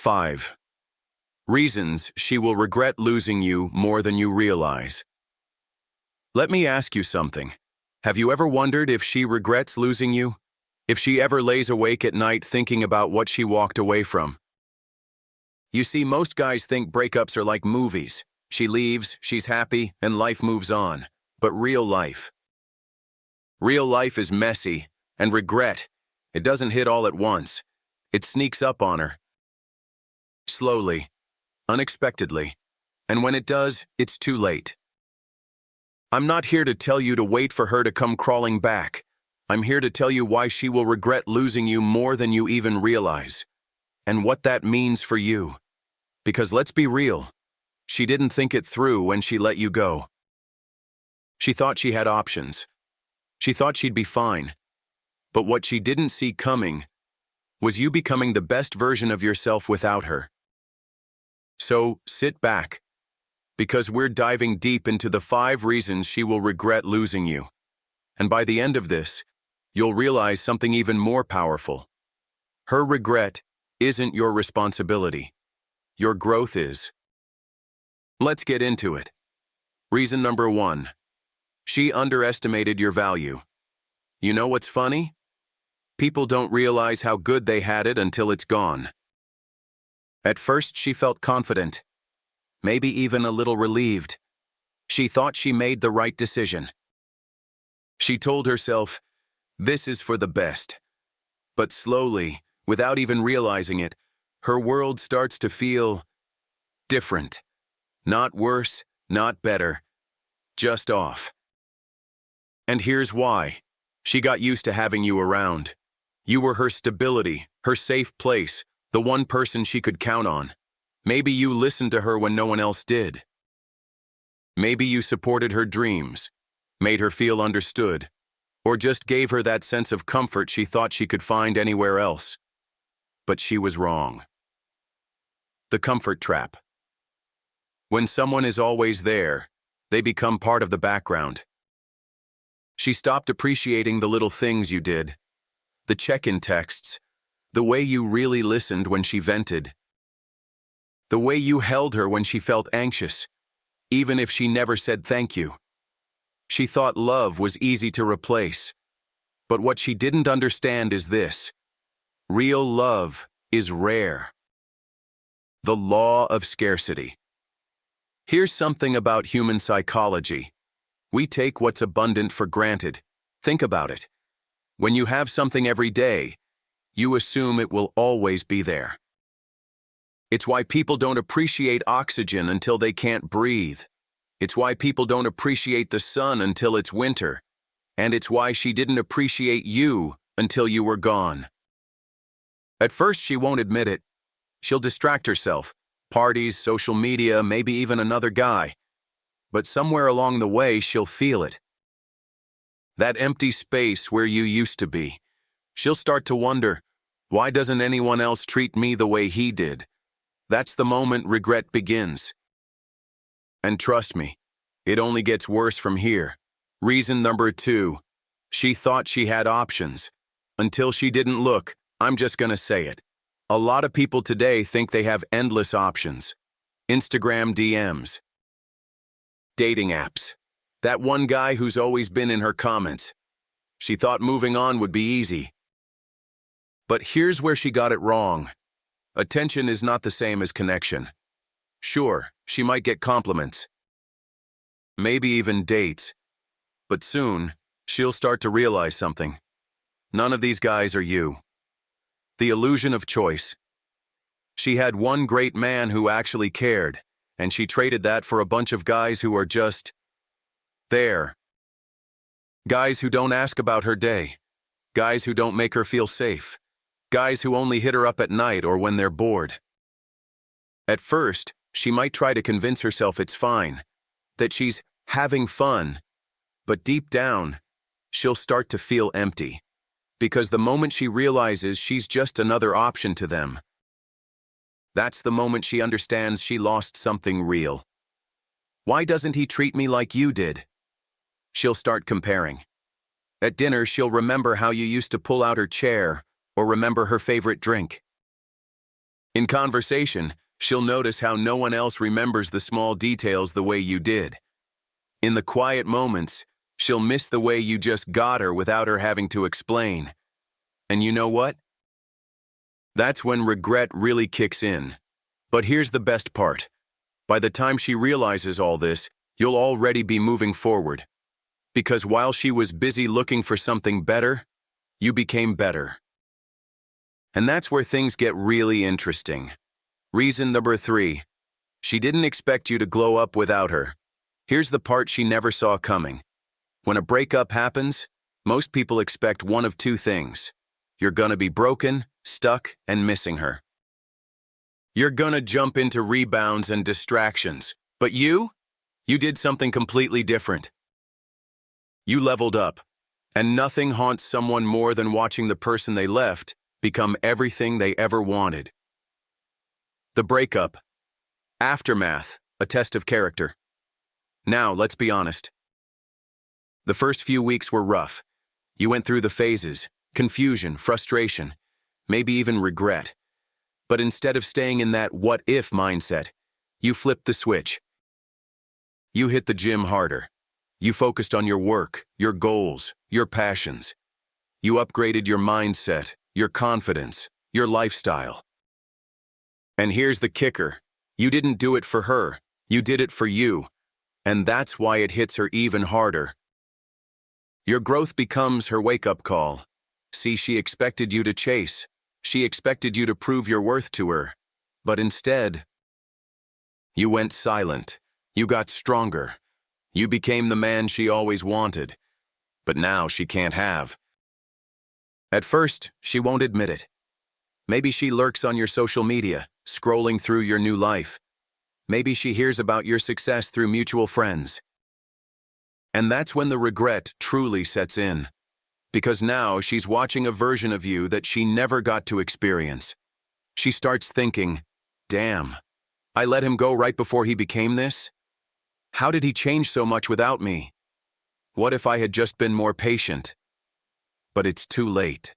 5. Reasons she will regret losing you more than you realize. Let me ask you something. Have you ever wondered if she regrets losing you? If she ever lays awake at night thinking about what she walked away from? You see, most guys think breakups are like movies. She leaves, she's happy, and life moves on. But real life is messy, and regret, it doesn't hit all at once. It sneaks up on her. Slowly, unexpectedly, and when it does, it's too late. I'm not here to tell you to wait for her to come crawling back. I'm here to tell you why she will regret losing you more than you even realize, and what that means for you. Because let's be real, she didn't think it through when she let you go. She thought she had options. She thought she'd be fine. But what she didn't see coming was you becoming the best version of yourself without her. So sit back, because we're diving deep into the 5 reasons she will regret losing you. And by the end of this, you'll realize something even more powerful. Her regret isn't your responsibility. Your growth is. Let's get into it. Reason number 1. She underestimated your value. You know what's funny? People don't realize how good they had it until it's gone. At first, she felt confident, maybe even a little relieved. She thought she made the right decision. She told herself, this is for the best. But slowly, without even realizing it, her world starts to feel different. Not worse, not better, just off. And here's why. She got used to having you around. You were her stability, her safe place, the one person she could count on. Maybe you listened to her when no one else did. Maybe you supported her dreams, made her feel understood, or just gave her that sense of comfort she thought she could find anywhere else. But she was wrong. The comfort trap. When someone is always there, they become part of the background. She stopped appreciating the little things you did, the check-in texts, the way you really listened when she vented, the way you held her when she felt anxious, even if she never said thank you. She thought love was easy to replace. But what she didn't understand is this: real love is rare. The law of scarcity. Here's something about human psychology. We take what's abundant for granted. Think about it. When you have something every day, you assume it will always be there. It's why people don't appreciate oxygen until they can't breathe. It's why people don't appreciate the sun until it's winter. And it's why she didn't appreciate you until you were gone. At first, she won't admit it. She'll distract herself. Parties, social media, maybe even another guy. But somewhere along the way, she'll feel it. That empty space where you used to be. She'll start to wonder, why doesn't anyone else treat me the way he did? That's the moment regret begins. And trust me, it only gets worse from here. Reason number 2. She thought she had options. Until she didn't look, I'm just gonna say it. A lot of people today think they have endless options. Instagram DMs. Dating apps. That one guy who's always been in her comments. She thought moving on would be easy. But here's where she got it wrong. Attention is not the same as connection. Sure, she might get compliments. Maybe even dates. But soon, she'll start to realize something. None of these guys are you. The illusion of choice. She had one great man who actually cared, and she traded that for a bunch of guys who are just there. Guys who don't ask about her day. Guys who don't make her feel safe. Guys who only hit her up at night or when they're bored. At first, she might try to convince herself it's fine, that she's having fun, but deep down, she'll start to feel empty, because the moment she realizes she's just another option to them, that's the moment she understands she lost something real. Why doesn't he treat me like you did? She'll start comparing. At dinner, she'll remember how you used to pull out her chair or remember her favorite drink. In conversation, she'll notice how no one else remembers the small details the way you did. In the quiet moments, she'll miss the way you just got her without her having to explain. And you know what? That's when regret really kicks in. But here's the best part. By the time she realizes all this, you'll already be moving forward. Because while she was busy looking for something better, you became better. And that's where things get really interesting. Reason number 3. She didn't expect you to glow up without her. Here's the part she never saw coming. When a breakup happens, most people expect one of two things. You're gonna be broken, stuck, and missing her. You're gonna jump into rebounds and distractions. But you did something completely different. You leveled up. And nothing haunts someone more than watching the person they left become everything they ever wanted. The breakup. Aftermath, a test of character. Now, let's be honest. The first few weeks were rough. You went through the phases, confusion, frustration, maybe even regret. But instead of staying in that what-if mindset, you flipped the switch. You hit the gym harder. You focused on your work, your goals, your passions. You upgraded your mindset, your confidence, your lifestyle. And here's the kicker. You didn't do it for her. You did it for you. And that's why it hits her even harder. Your growth becomes her wake-up call. See, she expected you to chase. She expected you to prove your worth to her. But instead, you went silent. You got stronger. You became the man she always wanted. But now she can't have. At first, she won't admit it. Maybe she lurks on your social media, scrolling through your new life. Maybe she hears about your success through mutual friends. And that's when the regret truly sets in. Because now she's watching a version of you that she never got to experience. She starts thinking, damn, I let him go right before he became this? How did he change so much without me? What if I had just been more patient? But it's too late.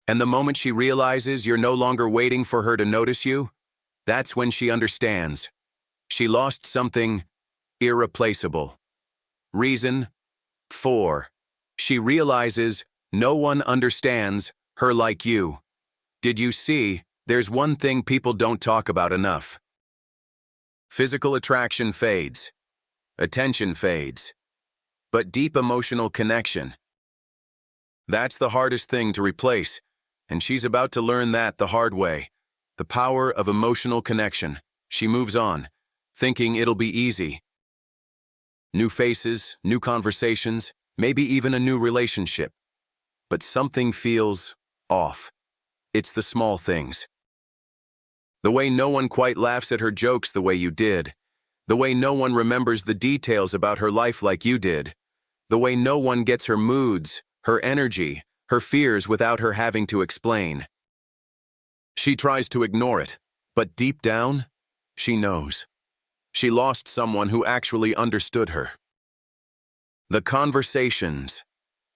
And the moment she realizes you're no longer waiting for her to notice you, that's when she understands. She lost something irreplaceable. Reason 4. She realizes no one understands her like you. Did you see? There's one thing people don't talk about enough. Physical attraction fades. Attention fades. But deep emotional connection, that's the hardest thing to replace, and she's about to learn that the hard way. The power of emotional connection. She moves on, thinking it'll be easy. New faces, new conversations, maybe even a new relationship. But something feels off. It's the small things. The way no one quite laughs at her jokes the way you did. The way no one remembers the details about her life like you did. The way no one gets her moods, her energy, her fears without her having to explain. She tries to ignore it, but deep down, she knows. She lost someone who actually understood her. The conversations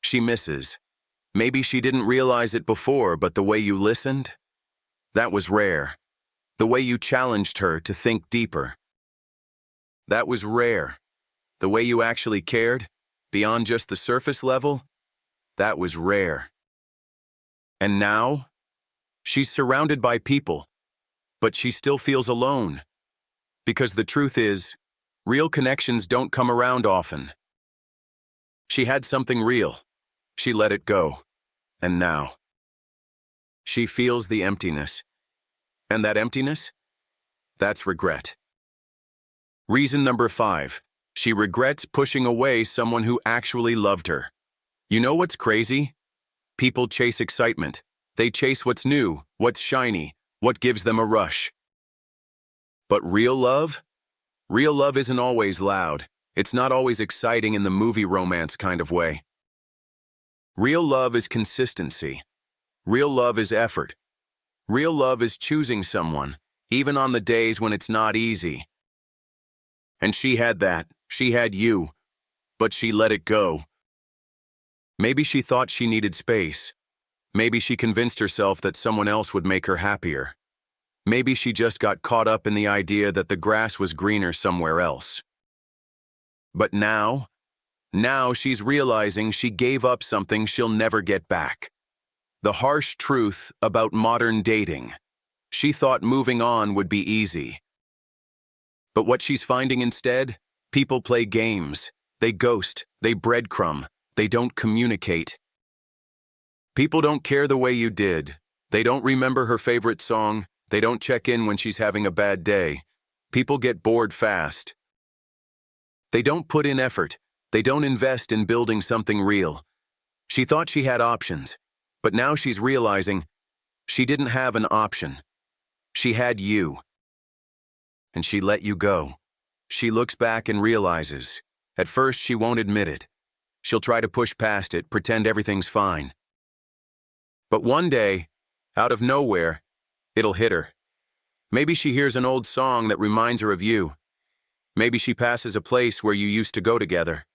she misses. Maybe she didn't realize it before, but the way you listened, that was rare. The way you challenged her to think deeper, that was rare. The way you actually cared, beyond just the surface level, that was rare. And now, she's surrounded by people, but she still feels alone. Because the truth is, real connections don't come around often. She had something real. She let it go. And now, she feels the emptiness. And that emptiness? That's regret. Reason number 5. She regrets pushing away someone who actually loved her. You know what's crazy? People chase excitement. They chase what's new, what's shiny, what gives them a rush. But real love? Real love isn't always loud. It's not always exciting in the movie romance kind of way. Real love is consistency. Real love is effort. Real love is choosing someone, even on the days when it's not easy. And she had that. She had you. But she let it go. Maybe she thought she needed space. Maybe she convinced herself that someone else would make her happier. Maybe she just got caught up in the idea that the grass was greener somewhere else. But now she's realizing she gave up something she'll never get back. The harsh truth about modern dating. She thought moving on would be easy. But what she's finding instead? People play games. They ghost. They breadcrumb. They don't communicate. People don't care the way you did. They don't remember her favorite song. They don't check in when she's having a bad day. People get bored fast. They don't put in effort. They don't invest in building something real. She thought she had options, but now she's realizing she didn't have an option. She had you. And she let you go. She looks back and realizes. At first, she won't admit it. She'll try to push past it, pretend everything's fine. But one day, out of nowhere, it'll hit her. Maybe she hears an old song that reminds her of you. Maybe she passes a place where you used to go together.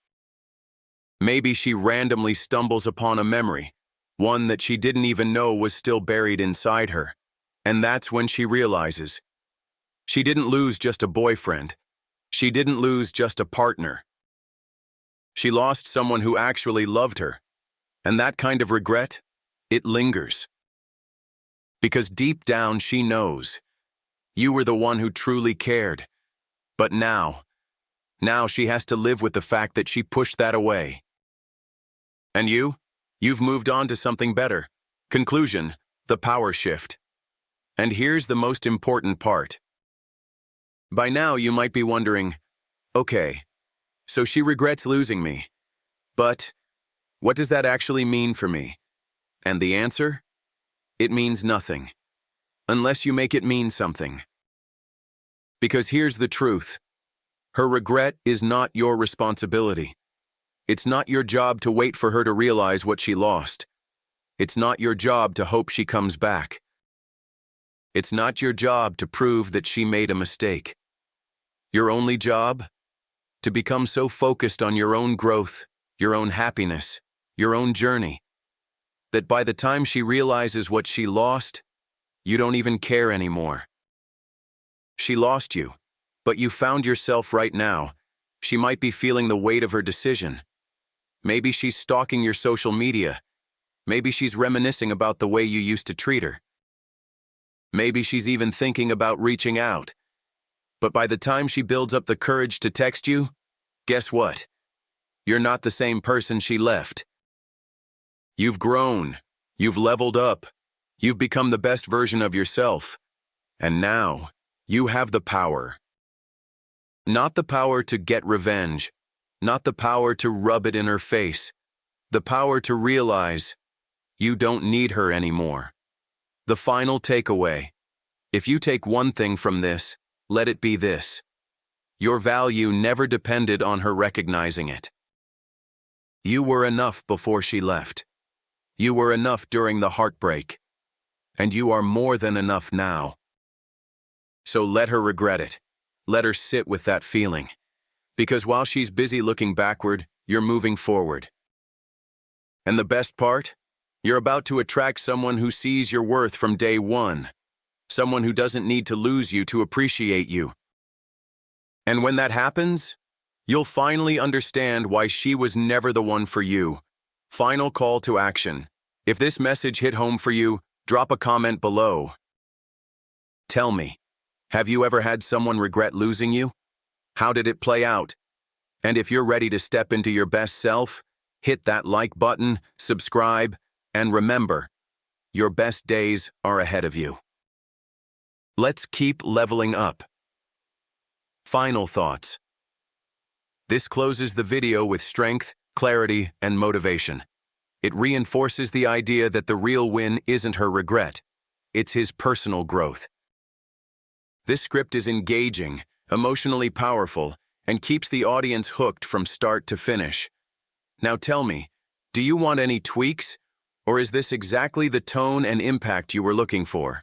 Maybe she randomly stumbles upon a memory, one that she didn't even know was still buried inside her. And that's when she realizes. She didn't lose just a boyfriend. She didn't lose just a partner. She lost someone who actually loved her. And that kind of regret, it lingers. Because deep down she knows. You were the one who truly cared. But now she has to live with the fact that she pushed that away. And you've moved on to something better. Conclusion, the power shift. And here's the most important part. By now you might be wondering, okay, so she regrets losing me. But what does that actually mean for me? And the answer? It means nothing. Unless you make it mean something. Because here's the truth. Her regret is not your responsibility. It's not your job to wait for her to realize what she lost. It's not your job to hope she comes back. It's not your job to prove that she made a mistake. Your only job? To become so focused on your own growth, your own happiness, your own journey, that by the time she realizes what she lost, you don't even care anymore. She lost you, but you found yourself right now. She might be feeling the weight of her decision. Maybe she's stalking your social media. Maybe she's reminiscing about the way you used to treat her. Maybe she's even thinking about reaching out. But by the time she builds up the courage to text you, guess what? You're not the same person she left. You've grown. You've leveled up. You've become the best version of yourself. And now, you have the power. Not the power to get revenge. Not the power to rub it in her face. The power to realize you don't need her anymore. The final takeaway. If you take one thing from this, let it be this. Your value never depended on her recognizing it. You were enough before she left. You were enough during the heartbreak. And you are more than enough now. So let her regret it. Let her sit with that feeling. Because while she's busy looking backward, you're moving forward. And the best part? You're about to attract someone who sees your worth from day one. Someone who doesn't need to lose you to appreciate you. And when that happens, you'll finally understand why she was never the one for you. Final call to action. If this message hit home for you, drop a comment below. Tell me, have you ever had someone regret losing you? How did it play out? And if you're ready to step into your best self, hit that like button, subscribe, and remember, your best days are ahead of you. Let's keep leveling up. Final thoughts. This closes the video with strength, clarity, and motivation. It reinforces the idea that the real win isn't her regret. It's his personal growth. This script is engaging, emotionally powerful, and keeps the audience hooked from start to finish. Now tell me, do you want any tweaks, or is this exactly the tone and impact you were looking for?